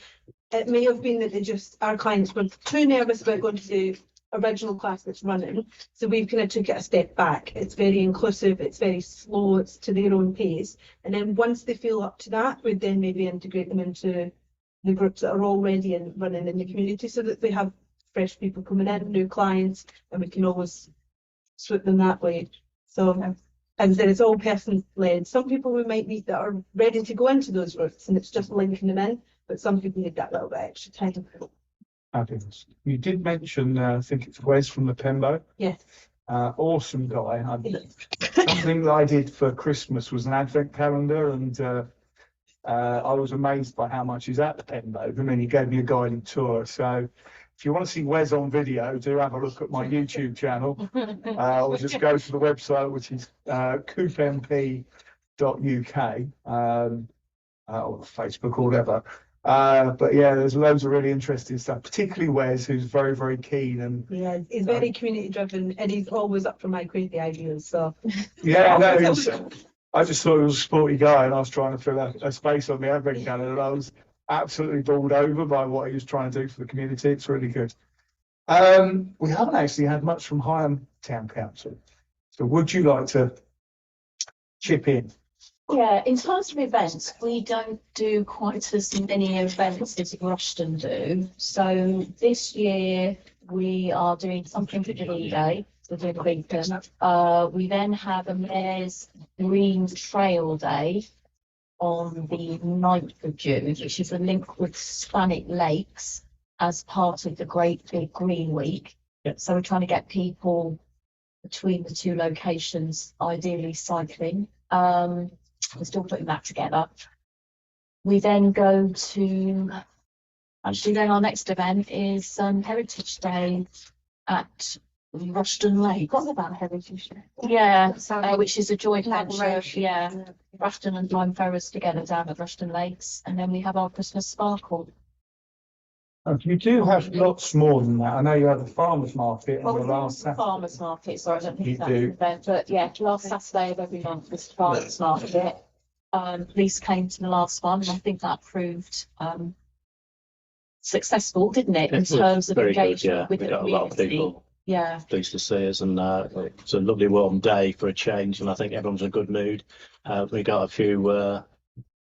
it may have been that our clients were too nervous about going to the original class that's running, so we've kind of took it a step back. It's very inclusive, it's very slow, it's to their own pace, and then once they feel up to that, we'd then maybe integrate them into the groups that are already running in the community, so that they have fresh people coming in, new clients, and we can always swoop them that way. So as I said, it's all person led. Some people we might meet that are ready to go into those groups, and it's just linking them in, but some people need that little bit extra time. Fabulous. You did mention, I think it's Wes from the Pembo. Yes. Awesome guy. Something that I did for Christmas was an advent calendar, and I was amazed by how much is at the Pembo. And then he gave me a guided tour. So if you want to see Wes on video, do have a look at my YouTube channel, or just go to the website, which is coopmp.uk, or Facebook or whatever. But yeah, there's loads of really interesting stuff, particularly Wes, who's very, very keen, and yeah, he's very community driven, and he's always up for my crazy ideas. So yeah, I know. I just thought he was a sporty guy, and I was trying to fill a space on the advent calendar, and I was absolutely bowled over by what he was trying to do for the community. It's really good. We haven't actually had much from Higham Town Council, so would you like to chip in? Yeah, in terms of events, we don't do quite as many events as Rushden do. So this year we are doing something for Jubilee Day. We're doing a big we then have a Mayor's Green Trail Day on the 9th of June, which is a link with Spanish Lakes as part of the Great Big Green Week. Yep. So we're trying to get people between the two locations, ideally cycling. We're still putting that together. We then go to, actually then our next event is Heritage Day at Rushden Lake. Forgotten about Heritage Day. Yeah, which is a joint venture. Collaboration. Yeah, Rushden and Higham Ferrers together down at Rushden Lakes, and then we have our Christmas Sparkle. You do have lots more than that. I know you had the farmers market on the last Saturday. Farmers market, sorry, I don't think You that's do. an event, but yeah, last Saturday of every month was the farmers market. Police came to the last one, and I think that proved successful, didn't it, in It was terms of very good, engagement yeah. with We the got a lot of community? people Yeah, pleased to see us, and it's a lovely warm day for a change, and I think everyone's in a good mood. We got a few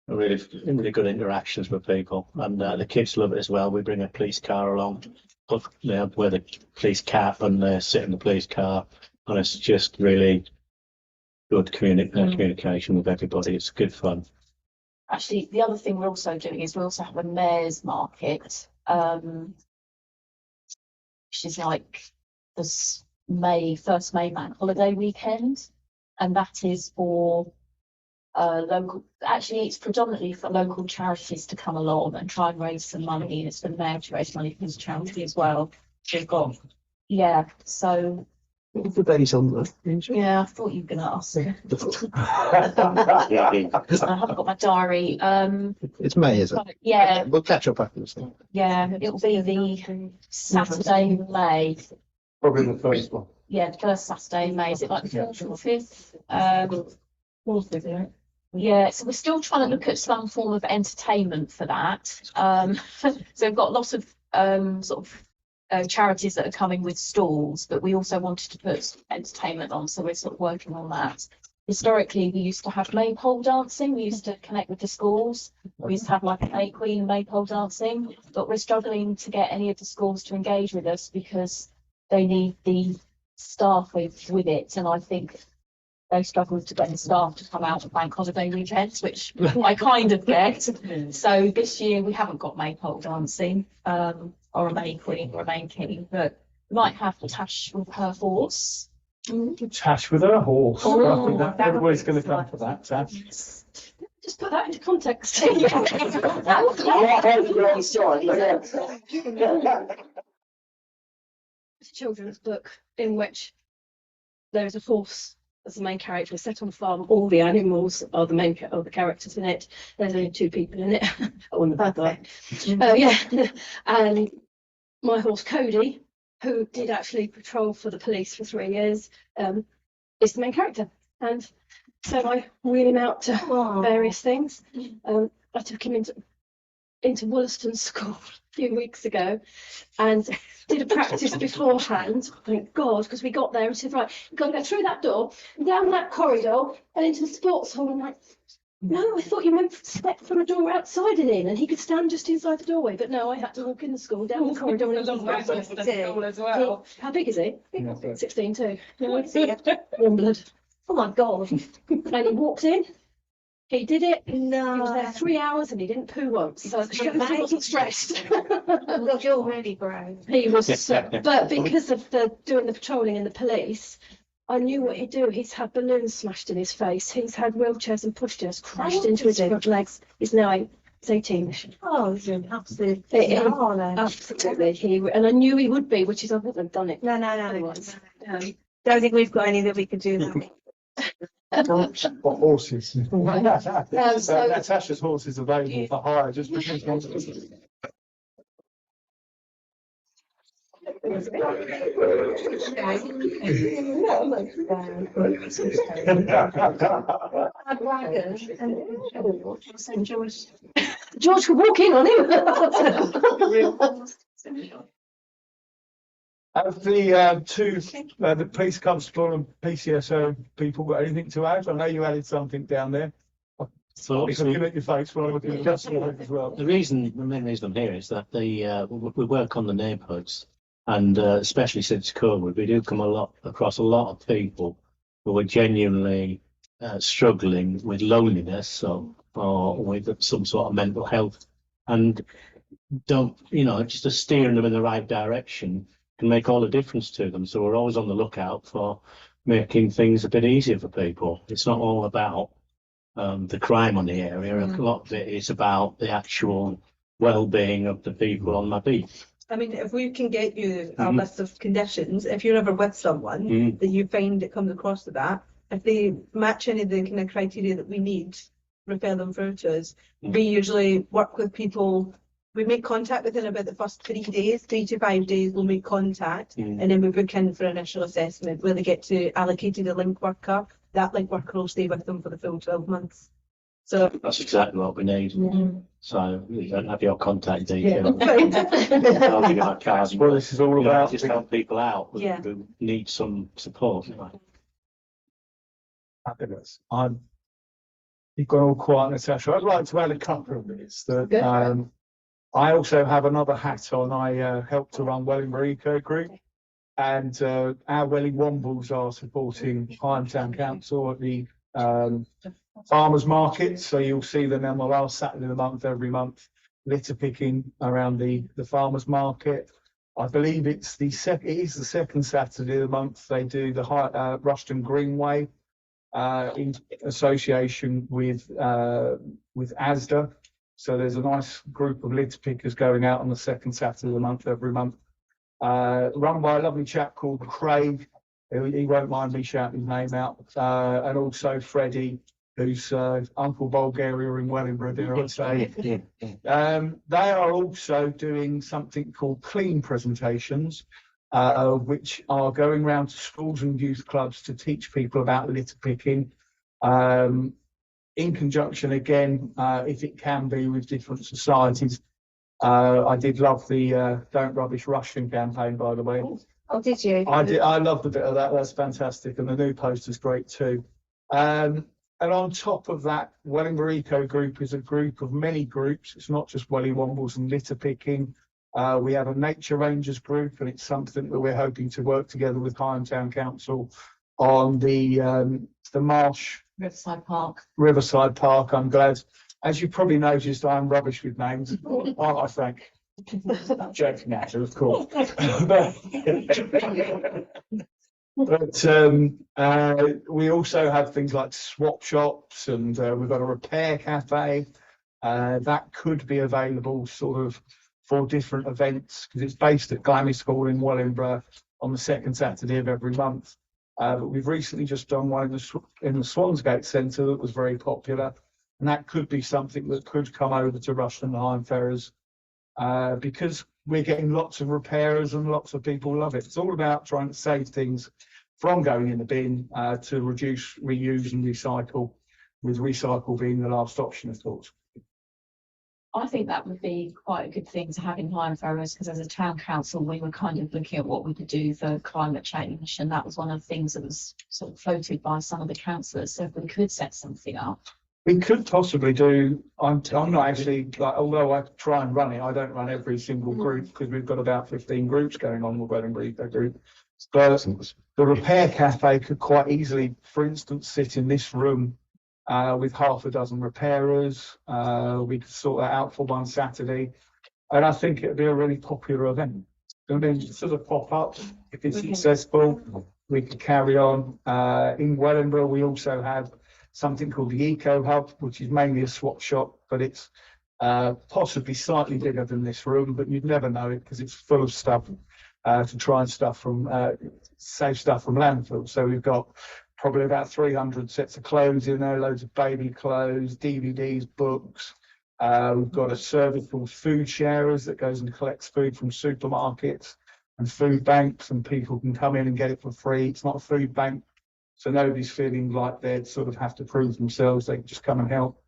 really good interactions with people, and the kids love it as well. We bring a police car along, wear the police cap, and they sit in the police car, and it's just really good communication with everybody. It's good fun. actually, the other thing we're also doing is we also have a mayor's market, which is like this first May bank holiday weekend, and that is for local, actually it's predominantly for local charities to come along and try and raise some money, and it's for the mayor to raise money for his charity as well. We've got, yeah, so. What was the days on that? Yeah, I thought you were gonna ask. I haven't got my diary. It's May, is it? Yeah, We'll catch up after this. yeah, it'll be the Saturday in May. Probably the first one. Yeah, the first Saturday in May. Is it like the 4th or 5th? Fourth, isn't it? Yeah, so we're still trying to look at some form of entertainment for that. So we've got lots of sort of charities that are coming with stalls, but we also wanted to put entertainment on, so we're sort of working on that. Historically, we used to have maypole dancing. We used to connect with the schools. We used to have like a May Queen maypole dancing, but we're struggling to get any of the schools to engage with us because they need the staff with it, and I think they struggle to get the staff to come out for bank holiday weekends, which I kind of get. So this year we haven't got maypole dancing, or a May Queen or a May King, but we might have Tash with her horse. Tash with her horse. Oh, I think that everybody's going to come for that, Tash. Just put that into context. It's a children's book in which there is a horse as the main character, set on a farm. All the animals are the main are the characters in it. There's only 2 people in it. Oh, and the bad guy. Yeah, and my horse Cody, who did actually patrol for the police for 3 years, is the main character. And so I wheel him out to various things. I took him into Wollaston School a few weeks ago and did a practice beforehand. Thank God, because we got there and said, right, you've got to go through that door and down that corridor and into the sports hall. I'm like, no, I thought you meant step from a door outside and in, and he could stand just inside the doorway. But no, I had to walk in the school, down the corridor and into the school as well. How big is he? 16 too. Warm blood. Oh my God. And he walked in. He did it. No. He was there 3 hours and he didn't poo once. So he wasn't stressed. Look, you're really brave. He was, but because of doing the patrolling in the police, I knew what he'd do. He's had balloons smashed in his face. He's had wheelchairs and pushchairs crashed into his front legs. He's now 18. Oh, he's an absolute absolutely. And I knew he would be, which is I wouldn't have done it. No. Otherwise. Don't think we've got any that we could do that. What horses? So Natasha's horse is available for hire just because. George could walk in on him. Have the police constable and PCSO people got anything to add? I know you added something down there. So It's looking at your face while I'm looking at your as well. the main reason I'm here is that we work on the neighbourhoods, and especially since COVID, we do come across a lot of people who are genuinely struggling with loneliness or with some sort of mental health, and just steering them in the right direction can make all the difference to them. So we're always on the lookout for making things a bit easier for people. It's not all about the crime on the area. A lot of it is about the actual well-being of the people on my beat. I mean, if we can get you a list of conditions, if you're ever with someone that you find that comes across to that, if they match any of the kind of criteria that we need, refer them through to us. We usually work with people. We make contact within about the first 3 days, 3 to 5 days, we'll make contact, and then we book in for initial assessment where they get to allocated a link worker. That link worker will stay with them for the full 12 months. So that's exactly what we need. So you don't have your contact details. I'll give you my card. Well, this is all about just help people out who need some support. Fabulous. You've gone all quiet, Natasha. I'd like to add a couple of bits. I also have another hat on. I help to run Wellingborough Eco Group, and our Welling Wombles are supporting Higham Town Council at the farmers market. So you'll see them on the last Saturday of the month every month, litter picking around the farmers market. I believe it is the second Saturday of the month they do the Rushden Greenway. in association with ASDA. So there's a nice group of litter pickers going out on the second Saturday of the month every month, run by a lovely chap called Craig. He won't mind me shouting his name out, and also Freddie, who's Uncle Bulgaria in Wellingborough, dare I say. They are also doing something called clean presentations, which are going around to schools and youth clubs to teach people about litter picking, in conjunction again, if it can be, with different societies. I did love the Don't Rubbish Rushden campaign, by the way. Oh, did you? I did. I love the bit of that. That's fantastic, and the new poster's great too. And on top of that, Wellingborough Eco Group is a group of many groups. It's not just Welly Wombles and litter picking. We have a nature rangers group, and it's something that we're hoping to work together with Higham Town Council on the Marsh Riverside Park. I'm glad, as you probably noticed, I'm rubbish with names, aren't I, Frank? Joking at her, of course. But we also have things like swap shops, and we've got a repair cafe that could be available sort of for different events, because it's based at Glammy School in Wellingborough on the second Saturday of every month. But we've recently just done one in the Swansgate Centre that was very popular, and that could be something that could come over to Rushden and Higham Ferrers, because we're getting lots of repairers and lots of people love it. It's all about trying to save things from going in the bin, to reduce, reuse and recycle, with recycle being the last option, of course. I think that would be quite a good thing to have in Higham Ferrers, because as a town council, we were kind of looking at what we could do for climate change, and that was one of the things that was sort of floated by some of the councillors. So if we could set something up. We could possibly do, I'm not actually, like, although I try and run it, I don't run every single group, because we've got about 15 groups going on with Wellingborough Eco Group. But the repair cafe could quite easily, for instance, sit in this room with half a dozen repairers. We could sort that out for one Saturday, and I think it'd be a really popular event. I mean, sort of pop up, if it's successful, we could carry on. In Wellingborough, we also have something called the Eco Hub, which is mainly a swap shop, but it's possibly slightly bigger than this room, but you'd never know it because it's full of stuff to try and save stuff from landfill. So we've got probably about 300 sets of clothes in there, loads of baby clothes, DVDs, books. We've got a service called Food Sharers that goes and collects food from supermarkets and food banks, and people can come in and get it for free. It's not a food bank, so nobody's feeling like they'd sort of have to prove themselves. They can just come and help.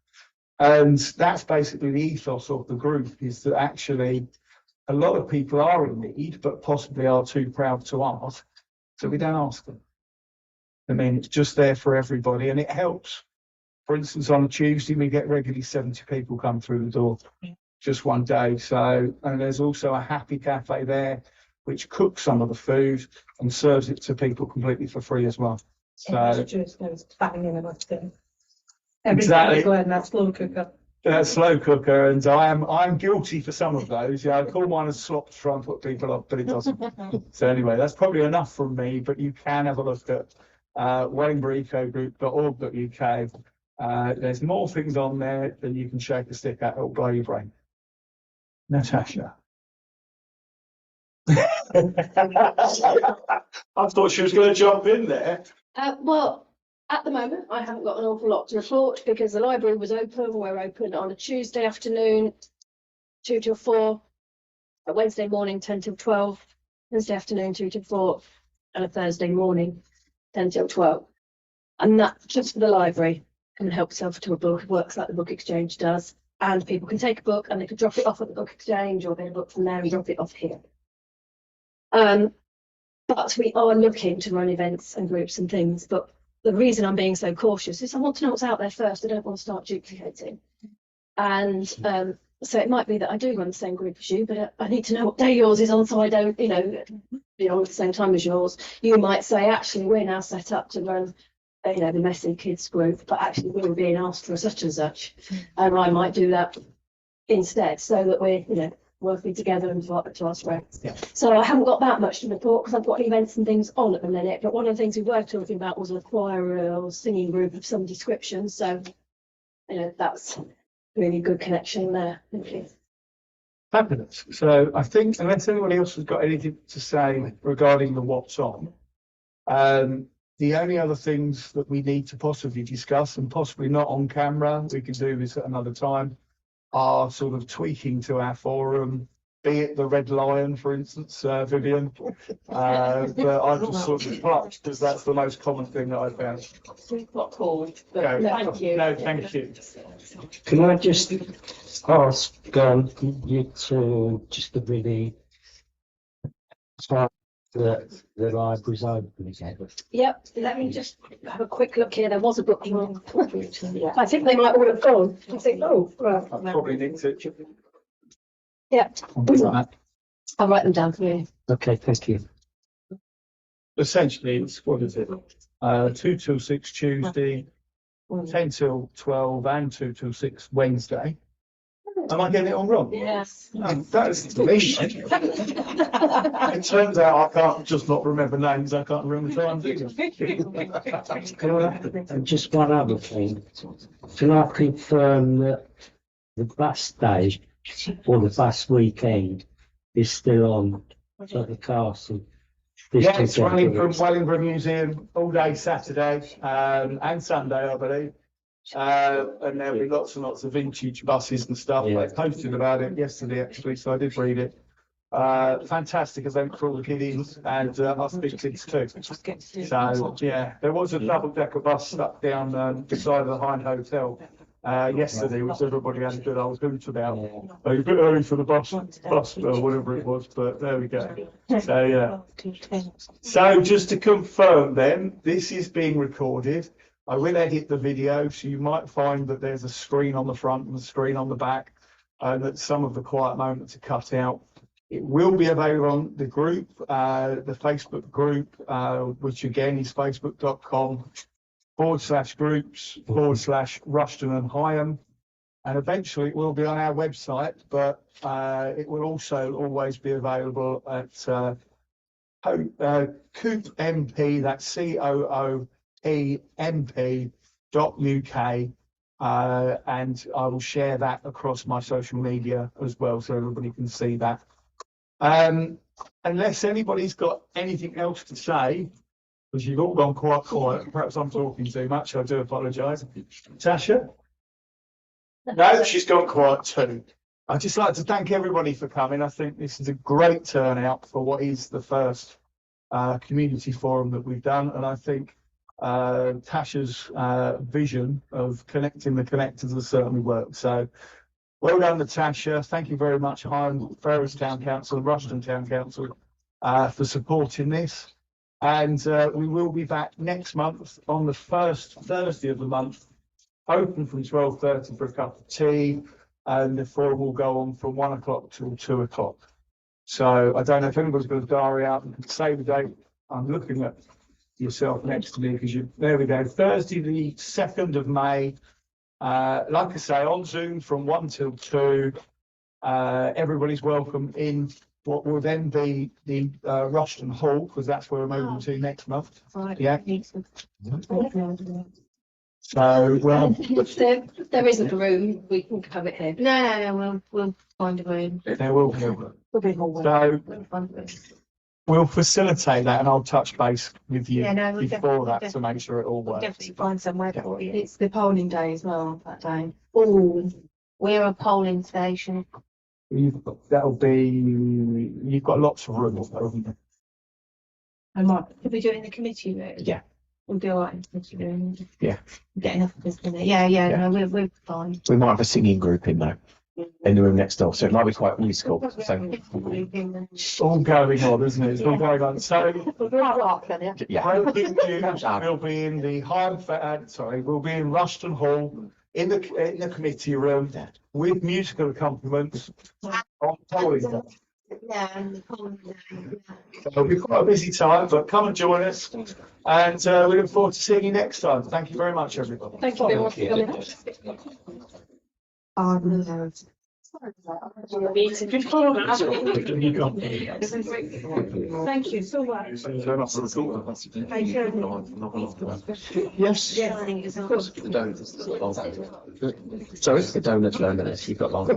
And that's basically the ethos of the group, is that actually a lot of people are in need, but possibly are too proud to ask. So we don't ask them. I mean, it's just there for everybody, and it helps. For instance, on a Tuesday, we get regularly 70 people come through the door, just one day. So, and there's also a happy cafe there, which cooks some of the food and serves it to people completely for free as well. So just goes bang in and every exactly. Time go in that slow cooker. Slow cooker, and I'm guilty for some of those. Yeah, I call mine a slop to try and put people off, but it doesn't. So anyway, that's probably enough from me. But you can have a look at wellingboroughecogroup.org.uk. There's more things on there than you can shake a stick at or blow your brain. Natasha. I thought she was going to jump in there. Well, at the moment, I haven't got an awful lot to report because the library was open. We're open on a Tuesday afternoon, 2 till 4, a Wednesday morning, 10 till 12, Wednesday afternoon, 2 till 4, and a Thursday morning, 10 till 12. And that's just for the library. Can help yourself to a book. It works like the book exchange does. And people can take a book and they can drop it off at the book exchange, or get a book from there and drop it off here. But we are looking to run events and groups and things. But the reason I'm being so cautious is I want to know what's out there first. I don't want to start duplicating. And so it might be that I do run the same group as you, but I need to know what day yours is on, so I don't, be on at the same time as yours. You might say, actually, we're now set up to run, the Messy Kids group, but actually we were being asked for such and such, and I might do that instead, so that we're, working together and to our strengths. Yeah. So I haven't got that much to report because I've got events and things on at the minute. But one of the things we were talking about was a choir or singing group of some description. So, you know, that's really good connection there. Thank you. Fabulous. So I think unless anybody else has got anything to say regarding the what's on, the only other things that we need to possibly discuss, and possibly not on camera, we can do this at another time, are sort of tweaking to our forum, be it the Red Lion, for instance, Vivienne. But I just sort of plucked because that's the most common thing that I found. Not called, but No, thank you. no, thank you. Can I just ask you to just really start the library's open again? Yep, let me just have a quick look here. There was a book. I think they might all have gone. I think, oh, right. I probably need to. Yeah, Right. I'll write them down for you. Okay, thank you. Essentially, it's what is it? 2 till 6 Tuesday, 10 till 12, and 2 till 6 Wednesday. Am I getting it all wrong? Yes. That is me. It turns out I can't just not remember names. I can't remember times either. And just one other thing. Can I confirm that the bus day or the bus weekend is still on at the castle? Yeah, it's running from Wellingborough Museum all day Saturday and Sunday, I believe. And there'll be lots and lots of vintage buses and stuff. Yeah. I posted about it yesterday, actually, so I did read it. Fantastic event for all the kiddies and us big kids too. So, yeah, there was a double-decker bus stuck down beside the Higham Hotel yesterday, which everybody had a good old hoot about. A bit early for the bus or whatever it was, but there we go. So, yeah. So, just to confirm then, this is being recorded. I will edit the video, so you might find that there's a screen on the front and a screen on the back, and that some of the quiet moments are cut out. It will be available on the group, the Facebook group, which again is facebook.com/groups/Rushden and Higham. And eventually it will be on our website, but it will also always be available at Coop MP, that's COOPMP.UK. And I will share that across my social media as well, so everybody can see that. Unless anybody's got anything else to say, because you've all gone quite quiet, perhaps I'm talking too much, I do apologise. Natasha? No, she's gone quiet too. I'd just like to thank everybody for coming. I think this is a great turnout for what is the first community forum that we've done, and I think Tasha's vision of connecting the connectors has certainly worked. So well done, Natasha. Thank you very much, Higham Ferrers Town Council and Rushden Town Council for supporting this. And we will be back next month on the first Thursday of the month, open from 12:30 for a cup of tea, and the forum will go on from 1 o'clock till 2 o'clock. So I don't know if anybody's got a diary out and can say the date. I'm looking at yourself next to me because you, there we go, Thursday the 2nd of May. Like I say, on Zoom from 1 till 2. Everybody's welcome in what will then be the Rushden Hall, because that's where we're moving to next month. Right. Yeah. So, well, If there isn't a room, we can have it here. No, we'll find a room. there will be. We'll be more. So We'll find a room. we'll facilitate that, and I'll touch base with you Yeah, no, we'll before that to definitely- make sure it all We'll works. definitely find somewhere for you. It's the polling day as well, that day. Oh, we're a polling station. That'll be. You've got lots of rooms, haven't you? I might. Could we do it in the committee room? Yeah. We'll do all right in the committee room. Yeah. Get enough of us in it. Yeah, no, we're fine. We might have a singing group in there, in the room next door, so it might be quite musical. So, It's all going on, isn't it? It's all going on. So, yeah. breaking news, we'll be in the we'll be in Rushden Hall in the committee room with musical accompaniments on polling day. Yeah, and the polling day. So it'll be quite a busy time, but come and join us, and we look forward to seeing you next time. Thank you very much, everybody. Thank you very much for coming. Thank you so much. Thank you. Yes. Yes, of course. The donuts. Sorry? The donuts, you've got long.